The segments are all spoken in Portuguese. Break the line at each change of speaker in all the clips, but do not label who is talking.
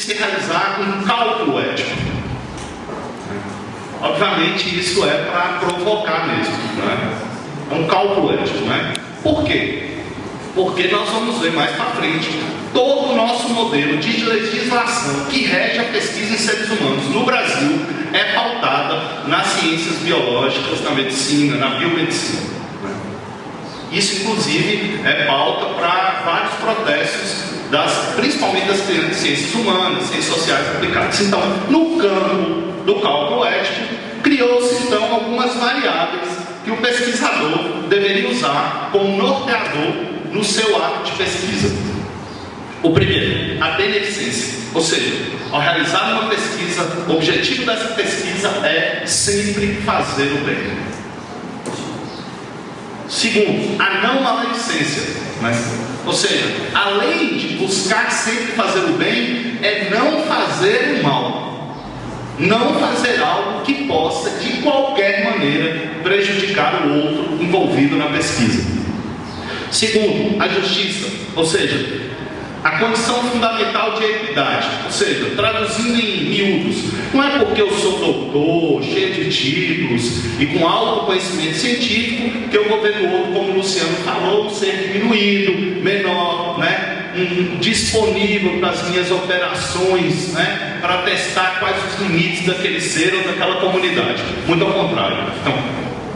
se realizar um cálculo ético. Obviamente isso é para provocar mesmo, né? É um cálculo ético, né? Por quê? Porque nós vamos ver mais para frente, todo o nosso modelo de legislação que rege a pesquisa em seres humanos no Brasil é pautada nas ciências biológicas, na medicina, na biomedicina. Isso, inclusive, é pauta para vários protestos, principalmente das ciências humanas, ciências sociais aplicadas. Então, no campo do cálculo ético, criou-se, então, algumas variáveis que o pesquisador deveria usar como norteador no seu ato de pesquisa. O primeiro, a beneficência, ou seja, ao realizar uma pesquisa, o objetivo dessa pesquisa é sempre fazer o bem. Segundo, a não maledicência, né? Ou seja, além de buscar sempre fazer o bem, é não fazer o mal, não fazer algo que possa de qualquer maneira prejudicar o outro envolvido na pesquisa. Segundo, a justiça, ou seja, a condição fundamental de equidade, ou seja, traduzindo em miúdos, não é porque eu sou doutor, cheio de títulos e com alto conhecimento científico que eu vou ver no outro, como o Luciano falou, ser diminuído, menor, né? Disponível para as minhas operações, né? Para testar quais os limites daquele ser ou daquela comunidade. Muito ao contrário. Então,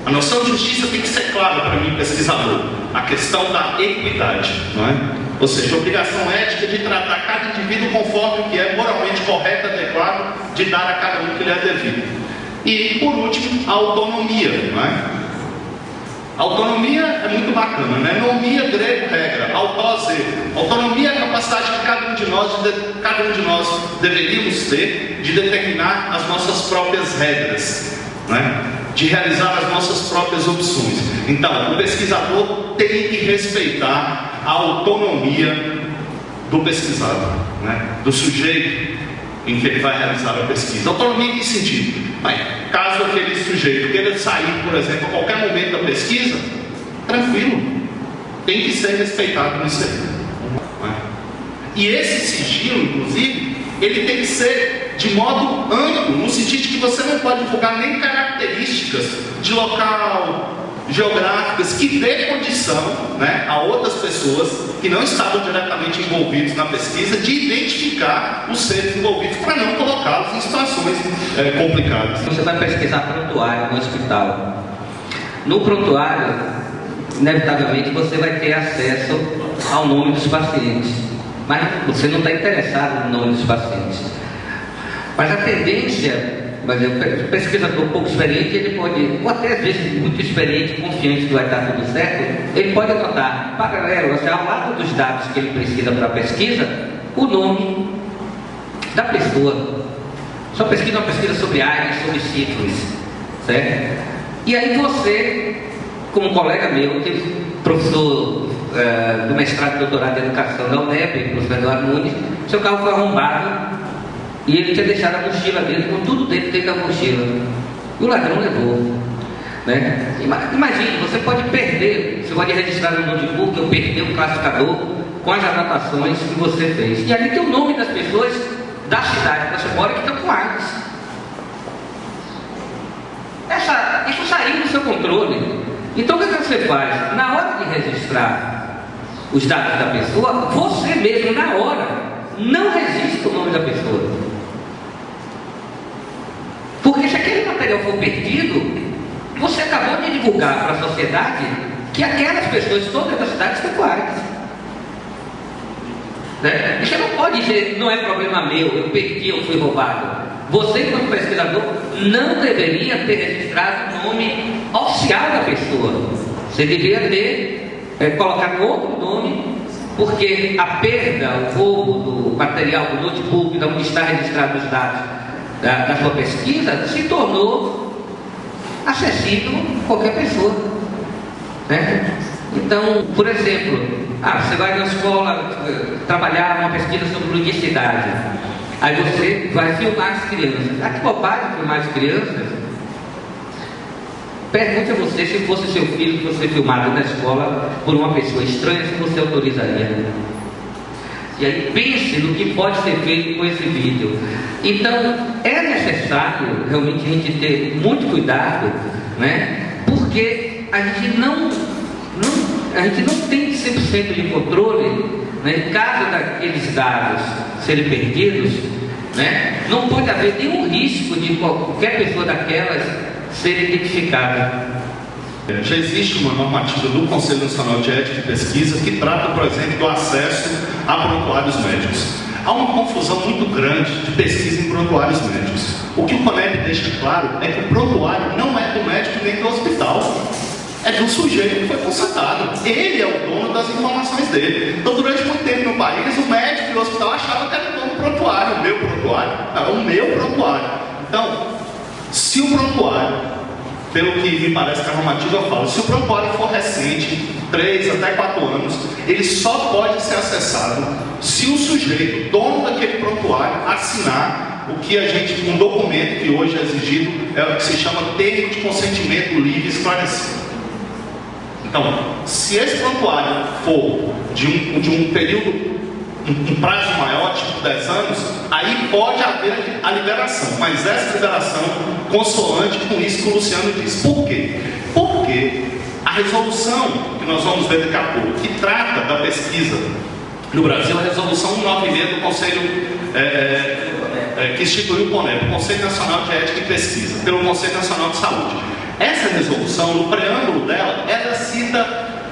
a noção de justiça tem que ser clara para mim, pesquisador. A questão da equidade, não é? Ou seja, a obrigação ética de tratar cada indivíduo conforme o que é moralmente correto e adequado, de dar a cada um que lhe é devido. E, por último, a autonomia, não é? A autonomia é muito bacana, né? Nomia, grego, regra, autose. Autonomia é a capacidade que cada um de nós deveríamos ter de determinar as nossas próprias regras, né? De realizar as nossas próprias opções. Então, o pesquisador tem que respeitar a autonomia do pesquisador, né? Do sujeito em que ele vai realizar a pesquisa. Autonomia em que sentido? Bem, caso aquele sujeito queira sair, por exemplo, a qualquer momento da pesquisa, tranquilo, tem que ser respeitado nisso aí. E esse sigilo, inclusive, ele tem que ser de modo amplo, no sentido de que você não pode divulgar nem características de local, geográficas, que dê condição, né, a outras pessoas que não estavam diretamente envolvidos na pesquisa de identificar os seres envolvidos para não colocá-los em situações complicadas.
Você vai pesquisar prontuário no hospital. No prontuário, inevitavelmente, você vai ter acesso ao nome dos pacientes, mas você não está interessado no nome dos pacientes. Mas a tendência, o pesquisador um pouco experiente, ele pode, ou até às vezes muito experiente, confiante que vai estar tudo certo, ele pode anotar, paralelo, assim, ao lado dos dados que ele precisa para a pesquisa, o nome da pessoa. Só pesquisa uma pesquisa sobre AIDS, sobre sífilis, certo? E aí você, como colega meu, que é professor do mestrado e doutorado em educação da UNEP, professor Eduardo Nunes, seu carro foi arrombado e ele tinha deixado a mochila dele com tudo dentro da mochila. E o ladrão levou, né? Imagine, você pode perder, você pode registrar no notebook ou perder o classificador com as anotações que você fez. E ali tem o nome das pessoas da cidade que você mora que estão com AIDS. Isso saiu do seu controle. Então o que você faz? Na hora de registrar os dados da pessoa, você mesmo, na hora, não registra o nome da pessoa. Porque se aquele material for perdido, você acabou de divulgar para a sociedade que aquelas pessoas todas da cidade estão com AIDS. Né? Você não pode dizer, não é problema meu, eu perdi, eu fui roubado. Você, como pesquisador, não deveria ter registrado o nome oficial da pessoa. Você deveria ter colocado outro nome, porque a perda, o roubo do material, do notebook, onde está registrado os dados da sua pesquisa, se tornou acessível a qualquer pessoa. Né? Então, por exemplo, você vai na escola trabalhar uma pesquisa sobre ludicidade. Aí você vai filmar as crianças. Que bobagem filmar as crianças? Pergunte a você, se fosse seu filho que fosse filmado na escola por uma pessoa estranha, se você autorizaria. E aí pense no que pode ser feito com esse vídeo. Então, é necessário realmente a gente ter muito cuidado, né? Porque a gente não tem 100% de controle, né? Caso daqueles dados serem perdidos, né? Não pode haver nenhum risco de qualquer pessoa daquelas ser identificada.
Já existe uma normativa do Conselho Nacional de Ética e Pesquisa que trata, por exemplo, do acesso a prontuários médicos. Há uma confusão muito grande de pesquisa em prontuários médicos. O que o CONEP deixa claro é que o prontuário não é do médico nem do hospital. É do sujeito que foi consultado. Ele é o dono das informações dele. Então, durante muito tempo no país, o médico e o hospital achavam que era o dono do prontuário. O meu prontuário. Não, o meu prontuário. Então, se o prontuário, pelo que me parece que a normativa fala, se o prontuário for recente, 3 até 4 anos, ele só pode ser acessado se o sujeito, dono daquele prontuário, assinar o que a gente, um documento que hoje é exigido, é o que se chama termo de consentimento livre e esclarecido. Então, se esse prontuário for de um período, um prazo maior, tipo 10 anos, aí pode haver a liberação, mas essa liberação consoante com isso que o Luciano disse. Por quê? Porque a resolução que nós vamos ver daqui a pouco, que trata da pesquisa no Brasil, é a resolução 196 do Conselho que instituiu o CONEP, o Conselho Nacional de Ética e Pesquisa, pelo Conselho Nacional de Saúde. Essa resolução, no preâmbulo dela, ela cita,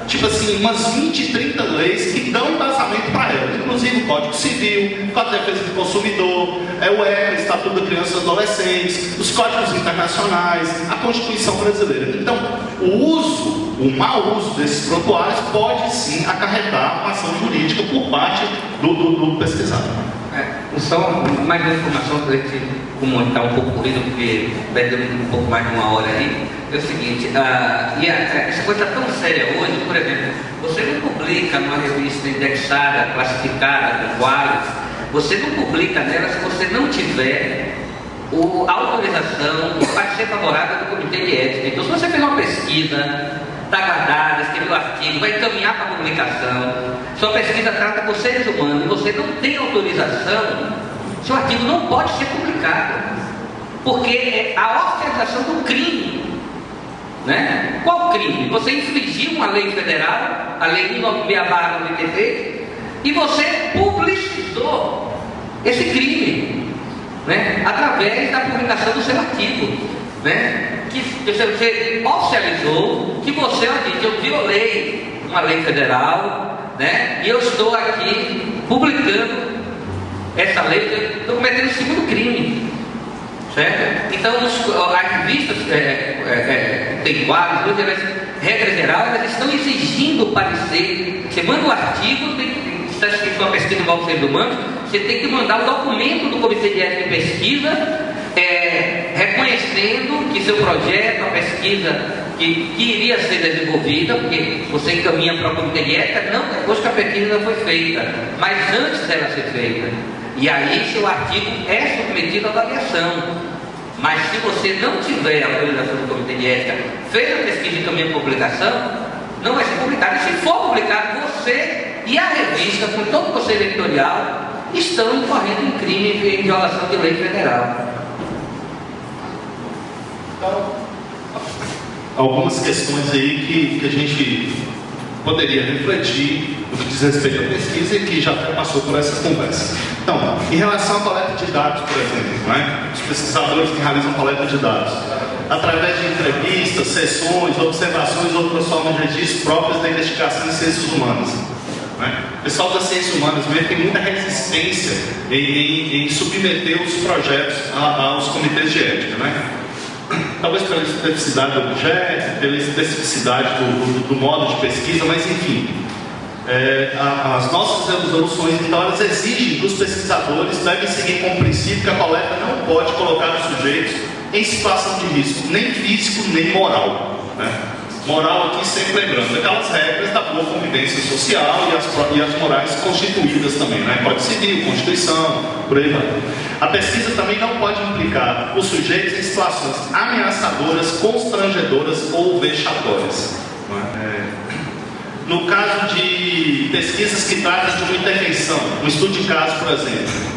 tipo assim, umas 20, 30 leis que dão embasamento para ela, inclusive o Código Civil, o Código de Defesa do Consumidor, o ECA, Estatuto da Criança e Adolescentes, os códigos internacionais, a Constituição brasileira. Então, o mau uso desses prontuários pode sim acarretar uma ação jurídica por parte do pesquisador.
Só mais uma informação para a gente, como está um pouco corrido, porque perdemos um pouco mais de uma hora aí, é o seguinte, essa coisa está tão séria hoje, por exemplo, você não publica numa revista indexada, classificada, com quadros, você não publica nela se você não tiver a autorização, o parecer favorável do Comitê de Ética. Então, se você fez uma pesquisa, está guardada, escreveu um artigo, vai encaminhar para a publicação, sua pesquisa trata com seres humanos e você não tem autorização, seu artigo não pode ser publicado, porque é a oficialização do crime, né? Qual crime? Você infringiu uma lei federal, a lei 196/93, e você publicitou esse crime, né? Através da publicação do seu artigo, né? Que você oficializou que você disse, eu violei uma lei federal, né? E eu estou aqui publicando essa lei, estou cometendo o segundo crime, certo? Então as revistas tem quadros, regra geral, elas estão exigindo o parecer. Você manda um artigo, se está escrito uma pesquisa envolve seres humanos, você tem que mandar um documento do Comitê de Ética e Pesquisa, reconhecendo que seu projeto, a pesquisa que iria ser desenvolvida, porque você encaminha para o Comitê de Ética, não depois que a pesquisa não foi feita, mas antes dela ser feita. E aí seu artigo é submetido à avaliação. Mas se você não tiver a autorização do Comitê de Ética, fez a pesquisa e encaminha para publicação, não vai ser publicado. E se for publicado, você e a revista, com todo o Conselho Editorial, estão incorrendo em crime em violação de lei federal.
Então, algumas questões aí que a gente poderia refletir no que diz respeito à pesquisa e que já passou por essas conversas. Então, em relação à coleta de dados, por exemplo, né? Os pesquisadores que realizam coleta de dados, através de entrevistas, sessões, observações, outras formas de registro próprias da investigação em ciências humanas. Né? O pessoal das ciências humanas mesmo tem muita resistência em submeter os projetos aos comitês de ética, né? Talvez pela especificidade do objeto, pela especificidade do modo de pesquisa, mas enfim, as nossas resoluções, então, elas exigem que os pesquisadores devem seguir com o princípio que a coleta não pode colocar os sujeitos em situação de risco, nem físico, nem moral, né? Moral aqui sempre lembrando aquelas regras da boa convivência social e as morais constituídas também, né? Código Civil, Constituição, por aí vai. A pesquisa também não pode implicar os sujeitos em situações ameaçadoras, constrangedoras ou vexatórias. no caso de pesquisas que tratam de uma intervenção, um estudo de caso, por exemplo,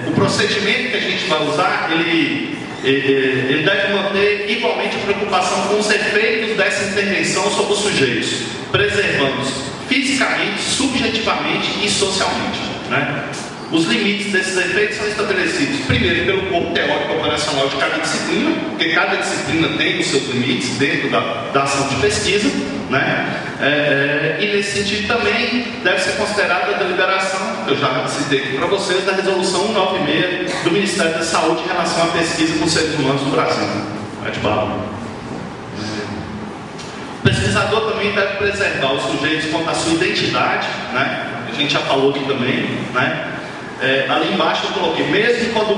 o procedimento que a gente vai usar, ele deve manter igualmente a preocupação com os efeitos dessa intervenção sobre os sujeitos, preservando-os fisicamente, subjetivamente e socialmente, né? Os limites desses efeitos são estabelecidos, primeiro, pelo corpo teórico operacional de cada disciplina, porque cada disciplina tem os seus limites dentro da ação de pesquisa, né? E nesse sentido também deve ser considerada a deliberação, que eu já citei aqui para vocês, da resolução 196 do Ministério da Saúde em relação à pesquisa com seres humanos no Brasil. É de bala. O pesquisador também deve preservar os sujeitos quanto à sua identidade, né? A gente já falou aqui também, né? Ali embaixo eu coloquei, mesmo quando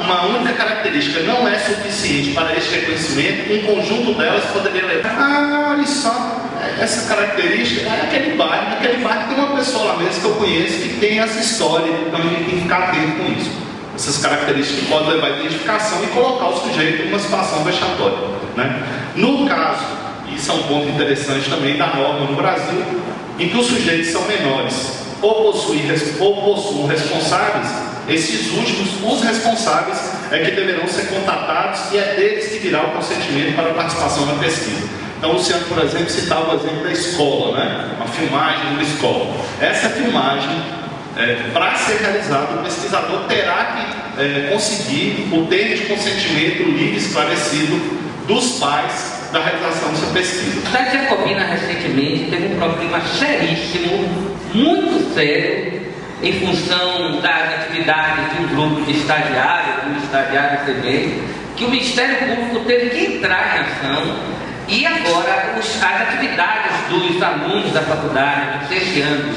uma única característica não é suficiente para este reconhecimento, um conjunto delas poderia levar. Olha só, essa característica é naquele bairro tem uma pessoa lá mesmo que eu conheço que tem essa história, então a gente tem que ficar atento com isso. Essas características podem levar à identificação e colocar o sujeito em uma situação vexatória, né? No caso, isso é um ponto interessante também da norma no Brasil, em que os sujeitos são menores ou possuam responsáveis, esses últimos, os responsáveis, é que deverão ser contatados e é deles que virá o consentimento para a participação na pesquisa. Então, o Luciano, por exemplo, citava o exemplo da escola, né? Uma filmagem de uma escola. Essa filmagem, para ser realizada, o pesquisador terá que conseguir o termo de consentimento livre e esclarecido dos pais da realização dessa pesquisa.
A cidade Jacobina recentemente teve um problema seríssimo, muito sério, em função das atividades de um grupo de estagiários também, que o Ministério Público teve que entrar em ação, e agora as atividades dos alunos da faculdade, dos 6 anos,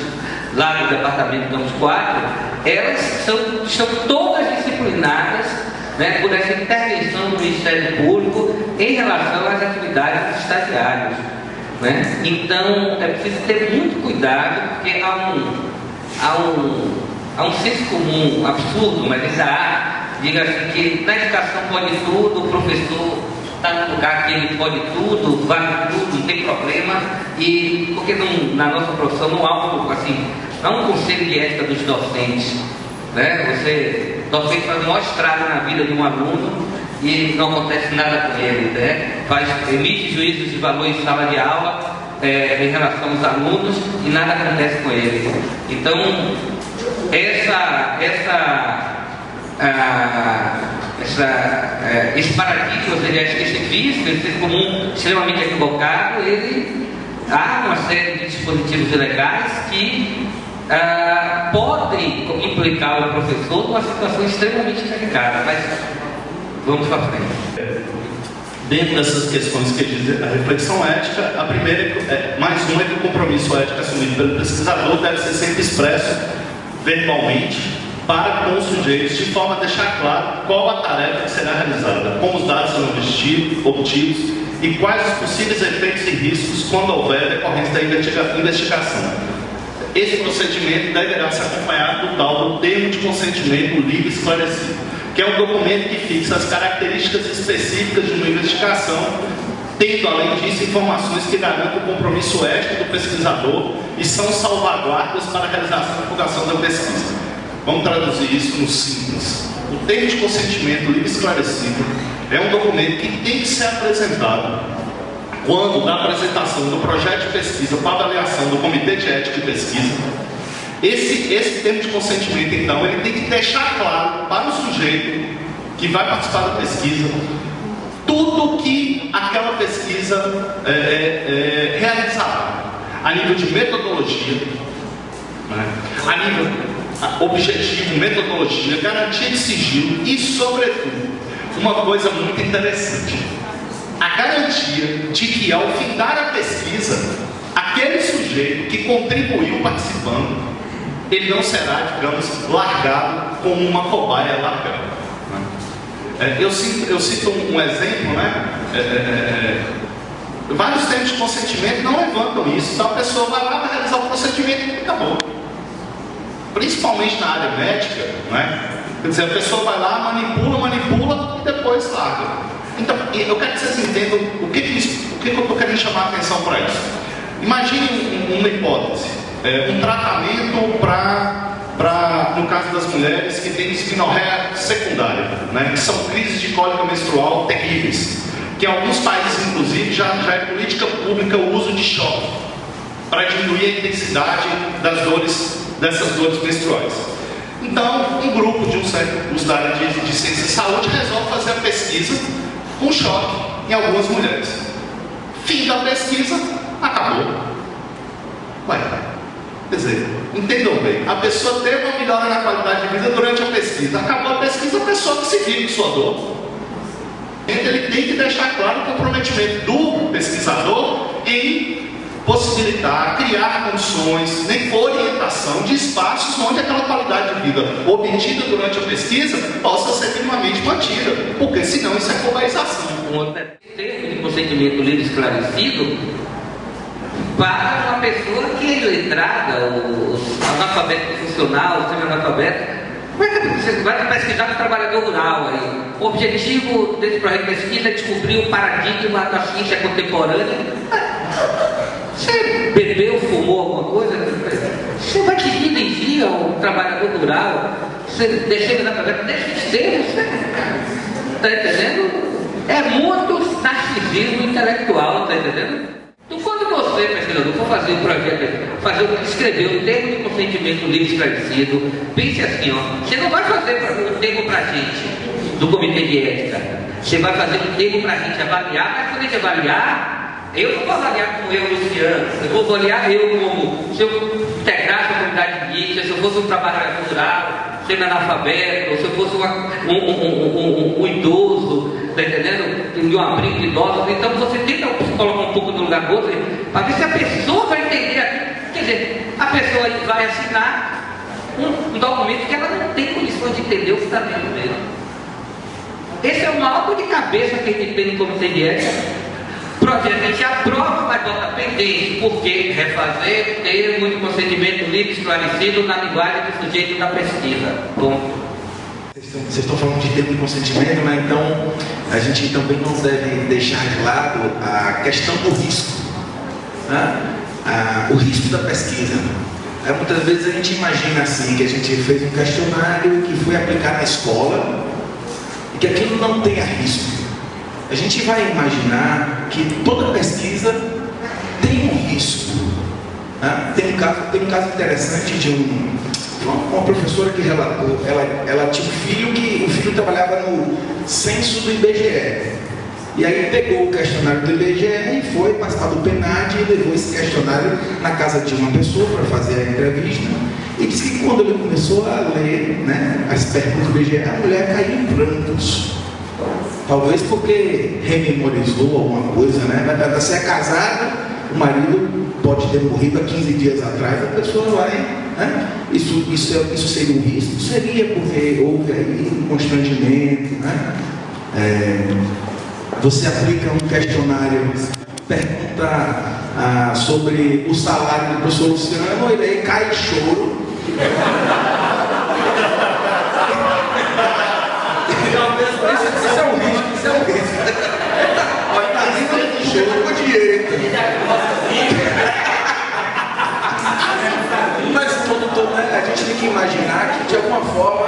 lá do departamento Campus 4, elas estão todas disciplinadas, né, por essa intervenção do Ministério Público em relação às atividades dos estagiários, né? Então é preciso ter muito cuidado, porque há um senso comum absurdo, mas ainda há, diga assim, que na educação pode tudo, o professor está no lugar que ele pode tudo, vale tudo, não tem problema, e porque na nossa profissão não há um conselho de ética dos docentes, né? Docente faz uma estrada na vida de um aluno e não acontece nada com ele, né? Emite juízos de valor em sala de aula em relação aos alunos e nada acontece com ele. Então, esse paradigma, esse vício, esse comum extremamente equivocado, há uma série de dispositivos legais que podem implicar o professor numa situação extremamente delicada, mas vamos para frente.
Dentro dessas questões que diz a reflexão ética, a primeira mais uma é que o compromisso ético assumido pelo pesquisador deve ser sempre expresso verbalmente para com os sujeitos, de forma a deixar claro qual a tarefa que será realizada, como os dados serão obtidos e quais os possíveis efeitos e riscos quando houver decorrência da investigação. Esse procedimento deverá ser acompanhado do tal do termo de consentimento livre e esclarecido, que é um documento que fixa as características específicas de uma investigação, tendo além disso informações que garantem o compromisso ético do pesquisador e são salvaguardas para a realização e divulgação da pesquisa. Vamos traduzir isso no simples. O termo de consentimento livre e esclarecido é um documento que tem que ser apresentado quando da apresentação do projeto de pesquisa para avaliação do Comitê de Ética e Pesquisa. Esse termo de consentimento, então, ele tem que deixar claro para o sujeito que vai participar da pesquisa tudo que aquela pesquisa realizará, a nível de metodologia, né? A nível objetivo, metodologia, garantia de sigilo e, sobretudo, uma coisa muito interessante, a garantia de que ao findar a pesquisa, aquele sujeito que contribuiu participando, ele não será, digamos, largado como uma cobaia largada, né? Eu cito um exemplo, né? Vários termos de consentimento não levantam isso, então a pessoa vai lá, vai realizar o procedimento e acabou. Principalmente na área médica, né? Quer dizer, a pessoa vai lá, manipula e depois larga. Então, eu quero que vocês entendam o que eu estou querendo chamar a atenção para isso. Imagine uma hipótese, um tratamento no caso das mulheres que têm disfinorreia secundária, né, que são crises de cólica menstrual terríveis, que em alguns países, inclusive, já é política pública o uso de choque para diminuir a intensidade dessas dores menstruais. Então, um grupo de um certo curso da área de ciência e saúde resolve fazer a pesquisa com choque em algumas mulheres. Fim da pesquisa, acabou. Quer dizer, entendam bem, a pessoa teve uma melhora na qualidade de vida durante a pesquisa. Acabou a pesquisa, a pessoa que se vira com sua dor. Ele tem que deixar claro o comprometimento do pesquisador em possibilitar, criar condições, nem por orientação de espaços onde aquela qualidade de vida obtida durante a pesquisa possa ser minimamente mantida, porque senão isso é cobaização.
Um termo de consentimento livre esclarecido para uma pessoa que é letrada, o analfabeto funcional, o semi-analfabeto. Como é que você vai pesquisar com o trabalhador rural aí? O objetivo desse projeto de pesquisa é descobrir o paradigma da ciência contemporânea. Você bebeu, fumou alguma coisa? Você vai seguindo em dia o trabalhador rural? Você deixa ele na cabeça, deixa de ser, você está entendendo? É muito narcisismo intelectual, está entendendo? Então, quando você, pesquisador, for fazer um projeto, escrever um termo de consentimento livre esclarecido, pense assim, ó, você não vai fazer um termo para a gente, do comitê de ética, você vai fazer um termo para a gente avaliar, mas quando a gente avaliar, eu não vou avaliar como eu, Luciano, eu vou avaliar eu como, se eu integrasse a comunidade indígena, se eu fosse um trabalhador rural, semi-analfabeto, se eu fosse um idoso, está entendendo? De um abrigo de idosos. Então você tenta se colocar um pouco no lugar do outro, para ver se a pessoa vai entender aquilo. Quer dizer, a pessoa vai assinar um documento que ela não tem condições de entender o que está dentro dele. Esse é o maior dor de cabeça que a gente tem no comitê de ética. Projeto a gente aprova, mas bota pendente, porque refazer termo de consentimento livre esclarecido na linguagem do sujeito da pesquisa. Bom.
Vocês estão falando de termo de consentimento, né? Então a gente também não deve deixar de lado a questão do risco, né? O risco da pesquisa. Muitas vezes a gente imagina assim, que a gente fez um questionário que foi aplicar na escola e que aquilo não tenha risco. A gente vai imaginar que toda pesquisa tem um risco, né? Tem um caso interessante de uma professora que relatou, ela tinha um filho que o filho trabalhava no censo do IBGE. E aí pegou o questionário do IBGE e foi participar do PNAD e levou esse questionário na casa de uma pessoa para fazer a entrevista. E disse que quando ele começou a ler, né, as perguntas do IBGE, a mulher caiu em prantos. Talvez porque rememorizou alguma coisa, né? Você é casado, o marido pode ter morrido há 15 dias atrás, a pessoa vai, né? Isso seria um risco? Seria, porque houve aí um constrangimento, né? Você aplica um questionário, pergunta sobre o salário do professor Luciano, ele aí cai em choro. Isso é um risco. Olha, tá rindo de choro com direito. Mas todo, né, a gente tem que imaginar que de alguma forma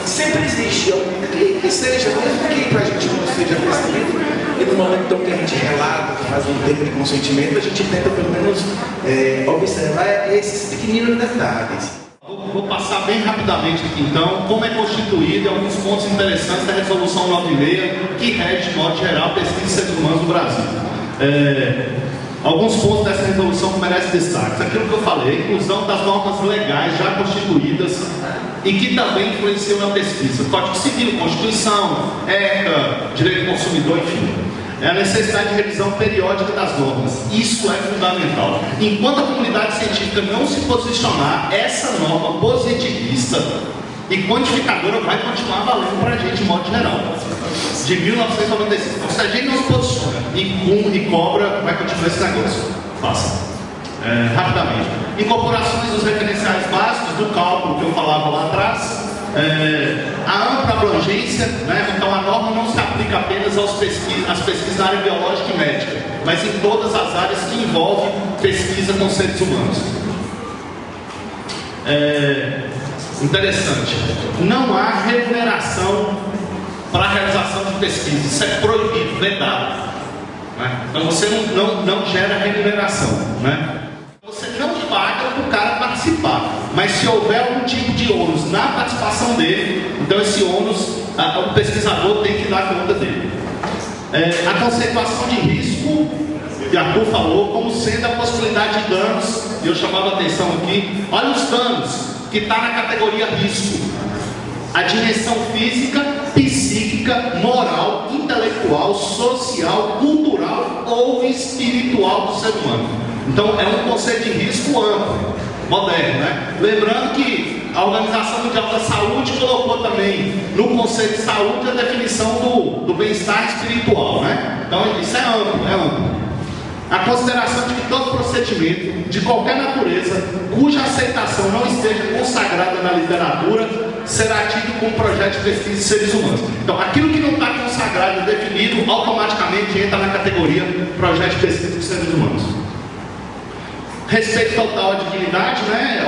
sempre existe alguém que seja, mesmo que para a gente não seja percebido, e no momento então que a gente relata, faz um termo de consentimento, a gente tenta pelo menos observar esses pequeninos detalhes.
Vou passar bem rapidamente aqui então como é constituído alguns pontos interessantes da resolução 96 que rege de modo geral a pesquisa de seres humanos no Brasil. Alguns pontos dessa resolução que merecem destaque. Aquilo que eu falei, a inclusão das normas legais já constituídas e que também influenciam na pesquisa. Código Civil, Constituição, ECA, Direito do Consumidor, enfim. É a necessidade de revisão periódica das normas. Isso é fundamental. Enquanto a comunidade científica não se posicionar, essa norma positivista e quantificadora vai continuar valendo para a gente de modo geral. De 1995. Então, se a gente não se posiciona e cobra, vai continuar esse negócio. Passa. Rapidamente. Incorporações dos referenciais básicos do cálculo que eu falava lá atrás. A ampla abrangência, né? Então a norma não se aplica apenas às pesquisas na área biológica e médica, mas em todas as áreas que envolvem pesquisa com seres humanos. Interessante, não há remuneração para a realização de pesquisa, isso é proibido, vedado, né? Então você não gera remuneração, né? Você não paga para o cara participar, mas se houver algum tipo de ônus na participação dele, então esse ônus o pesquisador tem que dar conta dele. A conceituação de risco, que Arthur falou, como sendo a possibilidade de danos, e eu chamava a atenção aqui, olha os danos que está na categoria risco: a dimensão física, psíquica, moral, intelectual, social, cultural ou espiritual do ser humano. Então é um conceito de risco amplo, moderno, né? Lembrando que a Organização Mundial da Saúde colocou também no conceito de saúde a definição do bem-estar espiritual, né? Então isso é amplo, é amplo. A consideração de que todo procedimento, de qualquer natureza, cuja aceitação não esteja consagrada na literatura, será tido como projeto de pesquisa de seres humanos. Então, aquilo que não está consagrado e definido, automaticamente entra na categoria projeto de pesquisa de seres humanos. Respeito total à dignidade, né?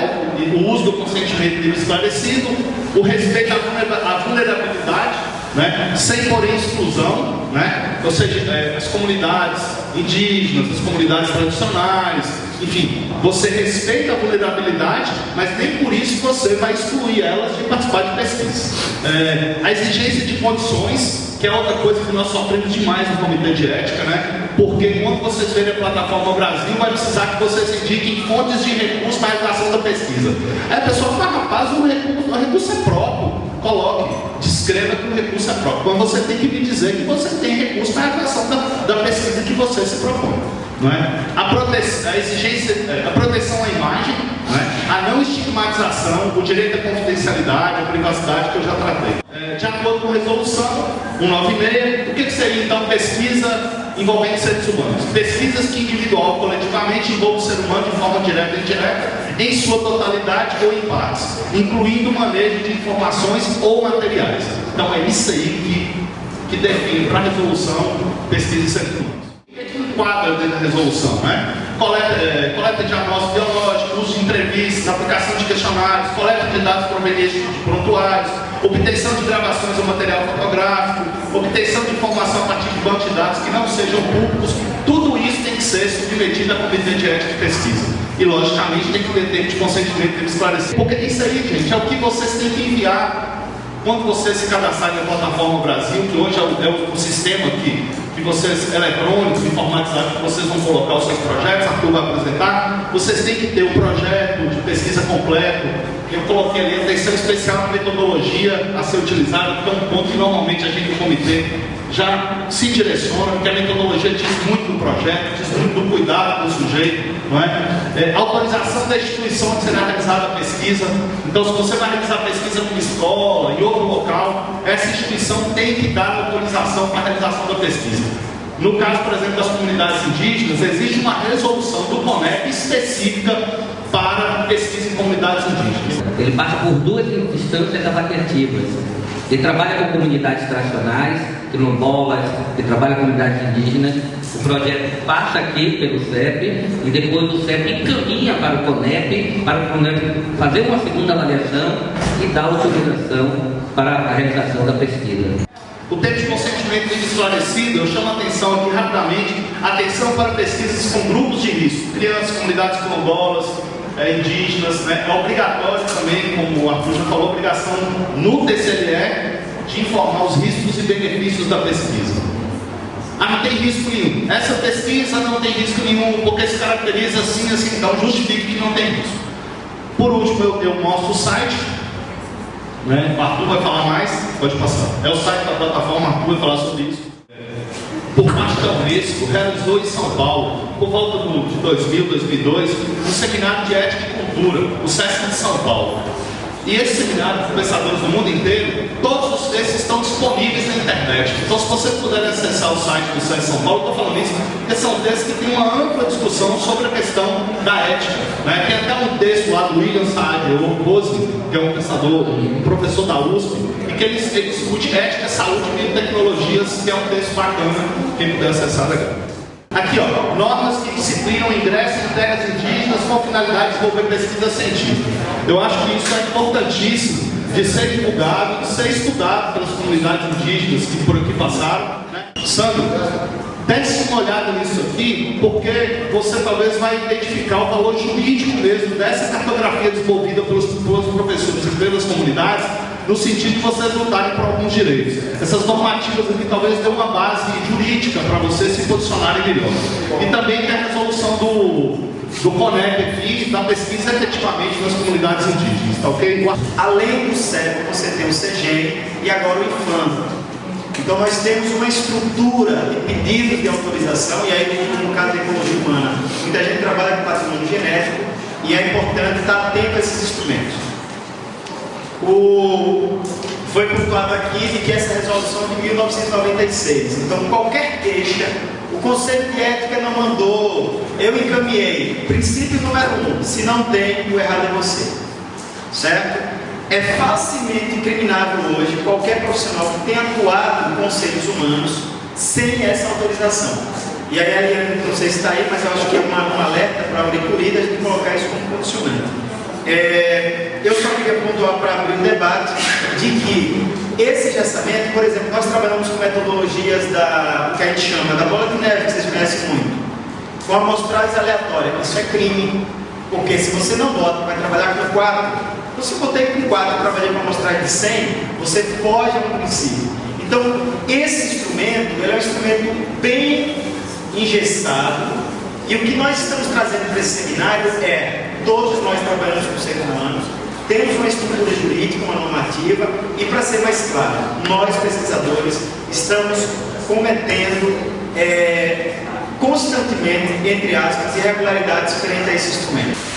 O uso do consentimento livre esclarecido, o respeito à vulnerabilidade, né? Sem porém exclusão, né? Ou seja, as comunidades indígenas, as comunidades tradicionais, enfim, você respeita a vulnerabilidade, mas nem por isso você vai excluir elas de participar de pesquisa. A exigência de condições, que é outra coisa que nós sofremos demais no Comitê de Ética, né? Porque quando vocês verem a plataforma Brasil, vai precisar que vocês indiquem fontes de recursos para a realização da pesquisa. Aí a pessoa fala, rapaz, o recurso é próprio. Coloque, descreva que o recurso é próprio. Mas você tem que me dizer que você tem recurso para a realização da pesquisa que você se propõe. Não é? A exigência, a proteção à imagem, não é? A não estigmatização, o direito à confidencialidade, à privacidade, que eu já tratei. De acordo com a resolução 196, o que seria então pesquisa envolvendo seres humanos? Pesquisas que individual ou coletivamente envolvem o ser humano de forma direta ou indireta, em sua totalidade ou em partes, incluindo o manejo de informações ou materiais. Então é isso aí que define para a resolução pesquisa de seres humanos. Enquadra dentro da resolução, né? Coleta de diagnóstico biológico, uso de entrevistas, aplicação de questionários, coleta de dados provenientes de prontuários, obtenção de gravações ou material fotográfico, obtenção de informação a partir de bancos de dados que não sejam públicos. Tudo isso tem que ser submetido à Comitê de Ética de Pesquisa. E, logicamente, tem que ter tempo de consentimento e esclarecer. Porque isso aí, gente, é o que vocês têm que enviar quando vocês se cadastrarem na plataforma Brasil, que hoje é o sistema que vocês, eletrônicos, informatizados, que vocês vão colocar os seus projetos, a Arthur vai apresentar. Vocês têm que ter o projeto de pesquisa completo. Eu coloquei ali atenção especial na metodologia a ser utilizada, que é um ponto que normalmente a gente no comitê já se direciona, porque a metodologia diz muito do projeto, diz muito do cuidado com o sujeito, não é? Autorização da instituição onde será realizada a pesquisa. Então, se você vai realizar a pesquisa numa escola, em outro local, essa instituição tem que dar autorização para a realização da pesquisa. No caso, por exemplo, das comunidades indígenas, existe uma resolução do CONEP específica para pesquisa em comunidades indígenas.
Ele passa por duas instâncias avaliativas. Ele trabalha com comunidades tradicionais, quilombolas, ele trabalha com comunidades indígenas. O projeto passa aqui pelo CEP e depois o CEP encaminha para o CONEP, para o CONEP fazer uma segunda avaliação e dar autorização para a realização da pesquisa.
O tempo de consentimento bem esclarecido, eu chamo a atenção aqui rapidamente, atenção para pesquisas com grupos de risco, crianças, comunidades quilombolas, indígenas, né? É obrigatório também, como o Arthur já falou, obrigação no TCLE de informar os riscos e benefícios da pesquisa. Não tem risco nenhum. Essa pesquisa não tem risco nenhum, porque se caracteriza assim, então justifique que não tem risco. Por último, eu mostro o site, né? O Arthur vai falar mais, pode passar. É o site da plataforma, Arthur vai falar sobre isso. Por parte da Unesco, realizou em São Paulo, por volta de 2000, 2002, um seminário de ética e cultura, o SESC de São Paulo. E esse seminário de pensadores do mundo inteiro, todos os textos estão disponíveis na internet. Então, se vocês puderem acessar o site do SESC de São Paulo, eu estou falando isso, porque são textos vez que tem uma ampla discussão sobre a questão da ética. Né? Tem até um texto lá do William Saad-Rose, que é um pensador, um professor da USP, e que ele discute ética, saúde e tecnologias, que é um texto bacana, quem puder acessar legal. Aqui, ó, normas que disciplinam o ingresso em terras indígenas com a finalidade de desenvolver pesquisa científica. Eu acho que isso é importantíssimo de ser divulgado, de ser estudado pelas comunidades indígenas que por aqui passaram. Né? Sandro, desse uma olhada nisso aqui, porque você talvez vai identificar o valor jurídico mesmo dessa cartografia desenvolvida pelos professores e pelas comunidades, no sentido de vocês lutarem por alguns direitos. Essas normativas aqui talvez dêem uma base jurídica para vocês se posicionarem melhor. E também tem a resolução do CONEP aqui, da pesquisa efetivamente nas comunidades indígenas, tá ok?
Além do CEP, você tem o CEGEM e agora o IFAM. Então nós temos uma estrutura de pedido de autorização, e aí no caso da ecologia humana, muita gente trabalha com patrimônio genético e é importante estar atento a esses instrumentos. Foi pontuado aqui de que essa resolução é de 1996, então qualquer queixa, o Conselho de Ética não mandou, eu encaminhei. Princípio número 1, se não tem, o errado é você, certo? É facilmente incriminável hoje qualquer profissional que tenha atuado com seres humanos sem essa autorização. E aí, Ariane, não sei se está aí, mas eu acho que é um alerta para a Auriculida a gente colocar isso como condicionante. Eu só queria pontuar para abrir um debate de que esse gestamento, por exemplo, nós trabalhamos com metodologias que a gente chama da bola de neve, que vocês conhecem muito, com amostragem aleatória. Isso é crime, porque se você não bota, vai trabalhar com 4. Se eu botei com 4 e trabalhei com amostragem de 100, você foge ao princípio. Então, esse instrumento, ele é um instrumento bem engessado, e o que nós estamos trazendo para esse seminário é, todos nós trabalhamos com seres humanos, temos uma estrutura jurídica, uma normativa, e para ser mais claro, nós pesquisadores estamos cometendo constantemente, entre aspas, irregularidades frente a esse instrumento.